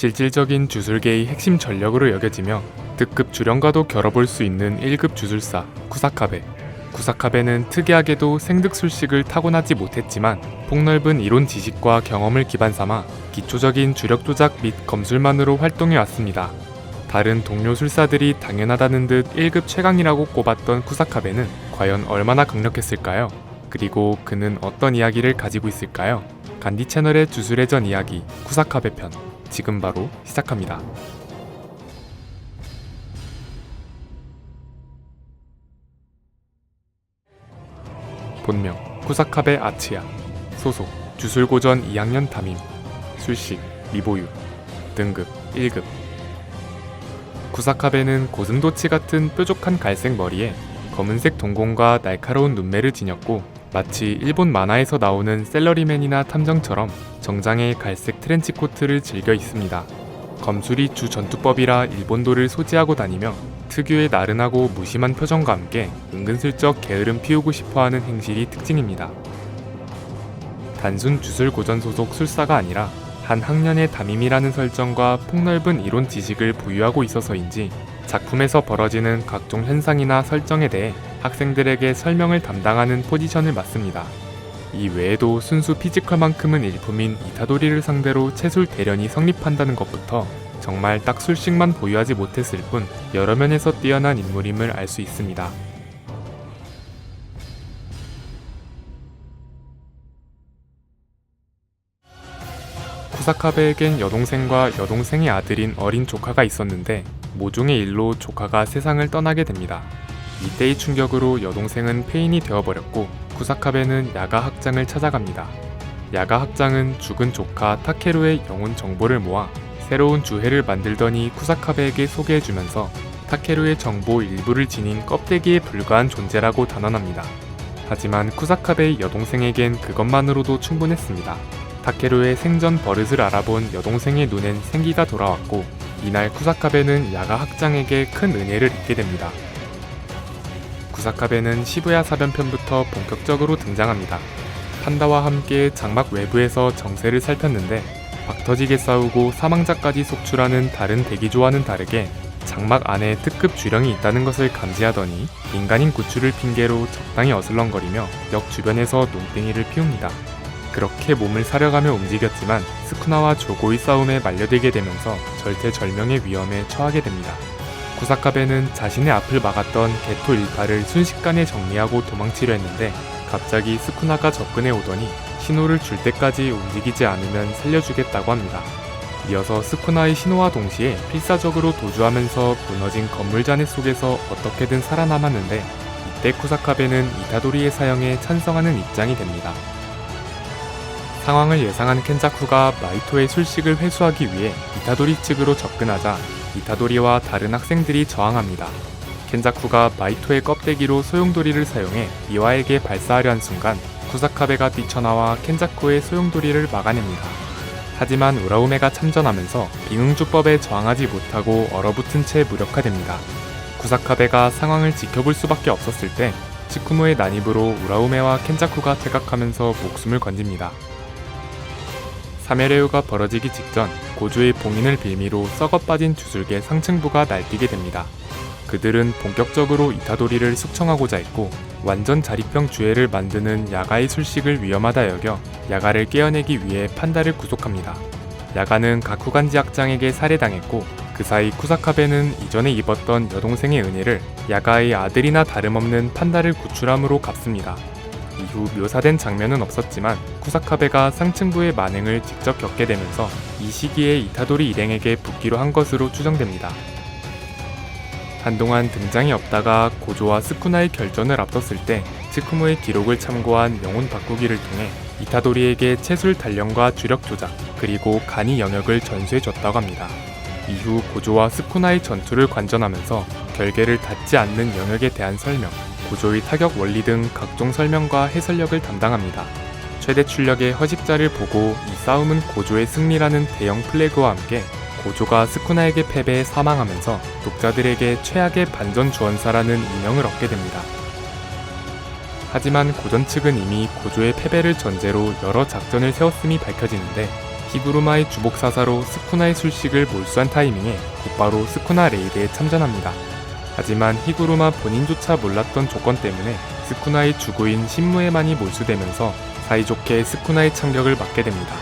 실질적인 주술계의 핵심 전력으로 여겨지며 특급 주령과도 겨뤄볼 수 있는 1급 주술사 쿠사카베. 쿠사카베는 특이하게도 생득술식을 타고나지 못했지만 폭넓은 이론 지식과 경험을 기반 삼아 기초적인 주력 조작 및 검술만으로 활동해 왔습니다. 다른 동료 술사들이 당연하다는 듯 1급 최강이라고 꼽았던 쿠사카베는 과연 얼마나 강력했을까요? 그리고 그는 어떤 이야기를 가지고 있을까요? 간디 채널의 주술의 전 이야기 쿠사카베 편 지금 바로 시작합니다. 본명 쿠사카베 아츠야. 소속 주술고전 2학년 담임. 술식 미보유. 등급 1급. 쿠사카베는 고슴도치 같은 뾰족한 갈색 머리에 검은색 동공과 날카로운 눈매를 지녔고 마치 일본 만화에서 나오는 셀러리맨이나 탐정처럼 정장에 갈색 트렌치코트를 즐겨 입습니다. 검술이 주 전투법이라 일본도를 소지하고 다니며 특유의 나른하고 무심한 표정과 함께 은근슬쩍 게으름 피우고 싶어하는 행실이 특징입니다. 단순 주술고전 소속 술사가 아니라 한 학년의 담임이라는 설정과 폭넓은 이론 지식을 부유하고 있어서인지 작품에서 벌어지는 각종 현상이나 설정에 대해 학생들에게 설명을 담당하는 포지션을 맡습니다. 이 외에도 순수 피지컬만큼은 일품인 이타도리를 상대로 체술 대련이 성립한다는 것부터 정말 딱 술식만 보유하지 못했을 뿐 여러 면에서 뛰어난 인물임을 알 수 있습니다. 쿠사카베에겐 여동생과 여동생의 아들인 어린 조카가 있었는데 모종의 일로 조카가 세상을 떠나게 됩니다. 이때의 충격으로 여동생은 폐인이 되어버렸고 쿠사카베는 야가 학장을 찾아갑니다. 야가 학장은 죽은 조카 타케루의 영혼 정보를 모아 새로운 주회를 만들더니 쿠사카베에게 소개해주면서 타케루의 정보 일부를 지닌 껍데기에 불과한 존재라고 단언합니다. 하지만 쿠사카베의 여동생에겐 그것만으로도 충분했습니다. 타케루의 생전 버릇을 알아본 여동생의 눈엔 생기가 돌아왔고 이날 쿠사카베는 야가 학장에게 큰 은혜를 입게 됩니다. 쿠사카베는 시부야 사변편부터 본격적으로 등장합니다. 판다와 함께 장막 외부에서 정세를 살폈는데 박터지게 싸우고 사망자까지 속출하는 다른 대기조와는 다르게 장막 안에 특급 주령이 있다는 것을 감지하더니 인간인 구출을 핑계로 적당히 어슬렁거리며 역 주변에서 농땡이를 피웁니다. 그렇게 몸을 사려가며 움직였지만 스쿠나와 조고의 싸움에 말려들게 되면서 절대절명의 위험에 처하게 됩니다. 쿠사카베는 자신의 앞을 막았던 게토 일파를 순식간에 정리하고 도망치려 했는데 갑자기 스쿠나가 접근해 오더니 신호를 줄 때까지 움직이지 않으면 살려주겠다고 합니다. 이어서 스쿠나의 신호와 동시에 필사적으로 도주하면서 무너진 건물 잔해 속에서 어떻게든 살아남았는데 이때 쿠사카베는 이타도리의 사형에 찬성하는 입장이 됩니다. 상황을 예상한 켄자쿠가 마이토의 술식을 회수하기 위해 이타도리 측으로 접근하자 이타도리와 다른 학생들이 저항합니다. 켄자쿠가 마이토의 껍데기로 소용돌이를 사용해 미와에게 발사하려 한 순간 쿠사카베가 뛰쳐나와 켄자쿠의 소용돌이를 막아냅니다. 하지만 우라우메가 참전하면서 빙응주법에 저항하지 못하고 얼어붙은 채 무력화됩니다. 쿠사카베가 상황을 지켜볼 수밖에 없었을 때 치쿠모의 난입으로 우라우메와 켄자쿠가 퇴각하면서 목숨을 건집니다. 사메레우가 벌어지기 직전 고조의 봉인을 빌미로 썩어빠진 주술계 상층부가 날뛰게 됩니다. 그들은 본격적으로 이타도리를 숙청하고자 했고 완전 자립형 주회를 만드는 야가의 술식을 위험하다 여겨 야가를 깨어내기 위해 판다를 구속합니다. 야가는 가쿠간지 학장에게 살해당했고 그 사이 쿠사카베는 이전에 입었던 여동생의 은혜를 야가의 아들이나 다름없는 판다를 구출함으로 갚습니다. 이후 묘사된 장면은 없었지만 쿠사카베가 상층부의 만행을 직접 겪게 되면서 이 시기에 이타도리 일행에게 붙기로 한 것으로 추정됩니다. 한동안 등장이 없다가 고조와 스쿠나의 결전을 앞뒀을 때 치쿠모의 기록을 참고한 영혼 바꾸기를 통해 이타도리에게 체술 단련과 주력 조작 그리고 간이 영역을 전수해줬다고 합니다. 이후 고조와 스쿠나의 전투를 관전하면서 결계를 닿지 않는 영역에 대한 설명, 고조의 타격 원리 등 각종 설명과 해설력을 담당합니다. 최대 출력의 허식자를 보고 이 싸움은 고조의 승리라는 대형 플래그와 함께 고조가 스쿠나에게 패배해 사망하면서 독자들에게 최악의 반전 주원사라는 이명을 얻게 됩니다. 하지만 고전 측은 이미 고조의 패배를 전제로 여러 작전을 세웠음이 밝혀지는데 히구루마의 주복 사사로 스쿠나의 술식을 몰수한 타이밍에 곧바로 스쿠나 레이드에 참전합니다. 하지만 히구루마 본인조차 몰랐던 조건 때문에 스쿠나의 주구인 신무에만이 몰수되면서 사이좋게 스쿠나의 참격을 막게 됩니다.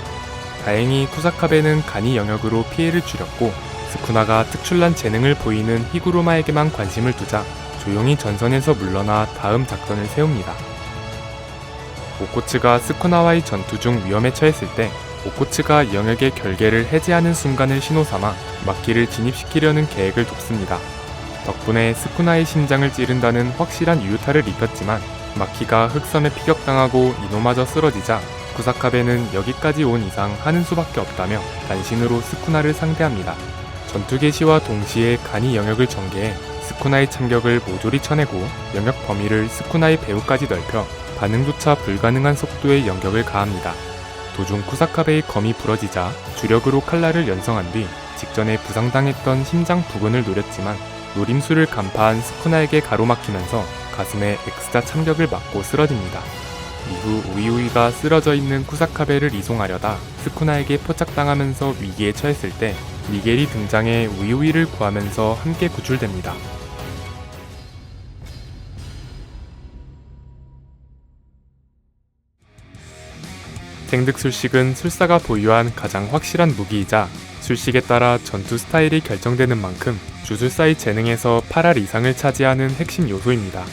다행히 쿠사카베는 간이 영역으로 피해를 줄였고 스쿠나가 특출난 재능을 보이는 히구루마에게만 관심을 두자 조용히 전선에서 물러나 다음 작전을 세웁니다. 오코츠가 스쿠나와의 전투 중 위험에 처했을 때 오코츠가 영역의 결계를 해제하는 순간을 신호삼아 마키를 진입시키려는 계획을 돕습니다. 덕분에 스쿠나의 심장을 찌른다는 확실한 유효타를 입혔지만 마키가 흑섬에 피격당하고 이노마저 쓰러지자 쿠사카베는 여기까지 온 이상 하는 수밖에 없다며 단신으로 스쿠나를 상대합니다. 전투 개시와 동시에 간이 영역을 전개해 스쿠나의 참격을 모조리 쳐내고 영역 범위를 스쿠나의 배후까지 넓혀 반응조차 불가능한 속도의 연격을 가합니다. 도중 쿠사카베의 검이 부러지자 주력으로 칼날을 연성한 뒤 직전에 부상당했던 심장 부근을 노렸지만 노림수를 간파한 스쿠나에게 가로막히면서 가슴에 X자 참격을 맞고 쓰러집니다. 이후 우이우이가 쓰러져 있는 쿠사카베를 이송하려다 스쿠나에게 포착당하면서 위기에 처했을 때 미겔이 등장해 우이우이를 구하면서 함께 구출됩니다. 생득술식은 술사가 보유한 가장 확실한 무기이자 술식에 따라 전투 스타일이 결정되는 만큼 주술사의 재능에서 8할 이상을 차지하는 핵심 요소입니다.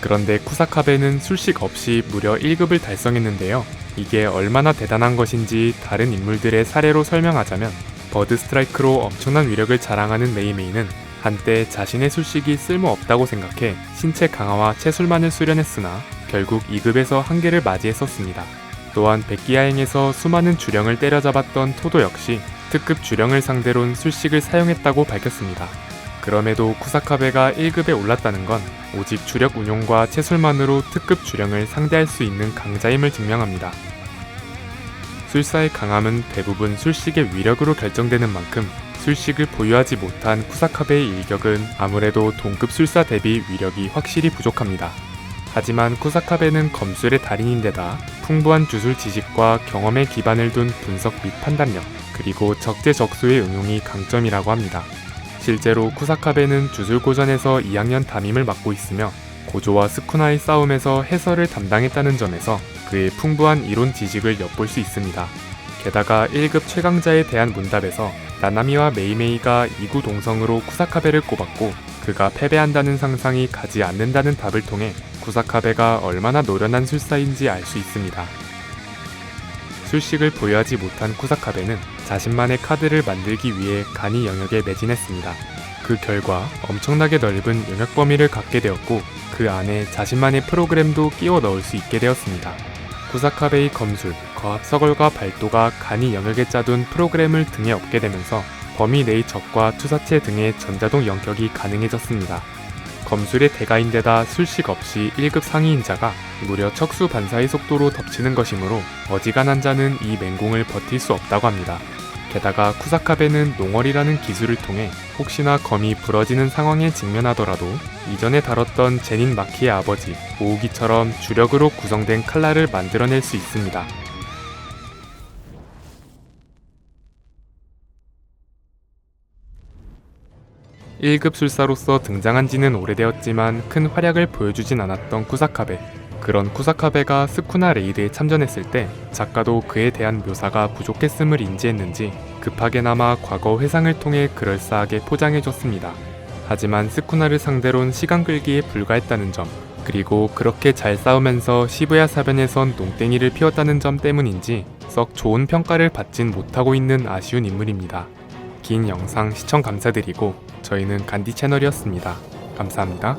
그런데 쿠사카베는 술식 없이 무려 1급을 달성했는데요. 이게 얼마나 대단한 것인지 다른 인물들의 사례로 설명하자면 버드 스트라이크로 엄청난 위력을 자랑하는 메이메이는 한때 자신의 술식이 쓸모없다고 생각해 신체 강화와 체술만을 수련했으나 결국 2급에서 한계를 맞이했었습니다. 또한 백기야행에서 수많은 주령을 때려잡았던 토도 역시 특급 주령을 상대론 술식을 사용했다고 밝혔습니다. 그럼에도 쿠사카베가 1급에 올랐다는 건 오직 주력 운용과 체술만으로 특급 주령을 상대할 수 있는 강자임을 증명합니다. 술사의 강함은 대부분 술식의 위력으로 결정되는 만큼 술식을 보유하지 못한 쿠사카베의 일격은 아무래도 동급 술사 대비 위력이 확실히 부족합니다. 하지만 쿠사카베는 검술의 달인인데다 풍부한 주술 지식과 경험에 기반을 둔 분석 및 판단력, 그리고 적재적소의 응용이 강점이라고 합니다. 실제로 쿠사카베는 주술고전에서 2학년 담임을 맡고 있으며 고조와 스쿠나의 싸움에서 해설을 담당했다는 점에서 그의 풍부한 이론 지식을 엿볼 수 있습니다. 게다가 1급 최강자에 대한 문답에서 나나미와 메이메이가 이구동성으로 쿠사카베를 꼽았고 그가 패배한다는 상상이 가지 않는다는 답을 통해 쿠사카베가 얼마나 노련한 술사인지 알 수 있습니다. 술식을 보유하지 못한 쿠사카베는 자신만의 카드를 만들기 위해 간이 영역에 매진했습니다. 그 결과 엄청나게 넓은 영역 범위를 갖게 되었고 그 안에 자신만의 프로그램도 끼워 넣을 수 있게 되었습니다. 쿠사카베의 검술, 거합 서걸과 발도가 간이 영역에 짜둔 프로그램을 등에 업게 되면서 범위 내의 적과 투사체 등의 전자동 연격이 가능해졌습니다. 검술의 대가인데다 술식 없이 1급 상위인 자가 무려 척수 반사의 속도로 덮치는 것이므로 어지간한 자는 이 맹공을 버틸 수 없다고 합니다. 게다가 쿠사카베는 농월이라는 기술을 통해 혹시나 검이 부러지는 상황에 직면하더라도 이전에 다뤘던 제닌 마키의 아버지 오우기처럼 주력으로 구성된 칼날을 만들어낼 수 있습니다. (1급) 술사로서 등장한 지는 오래되었지만 큰 활약을 보여주진 않았던 쿠사카베. 그런 쿠사카베가 스쿠나 레이드에 참전했을 때 작가도 그에 대한 묘사가 부족했음을 인지했는지 급하게나마 과거 회상을 통해 그럴싸하게 포장해줬습니다. 하지만 스쿠나를 상대론 시간 끌기에 불과했다는 점, 그리고 그렇게 잘 싸우면서 시부야 사변에선 농땡이를 피웠다는 점 때문인지 썩 좋은 평가를 받진 못하고 있는 아쉬운 인물입니다. 긴 영상 시청 감사드리고 저희는 간디 채널이었습니다. 감사합니다.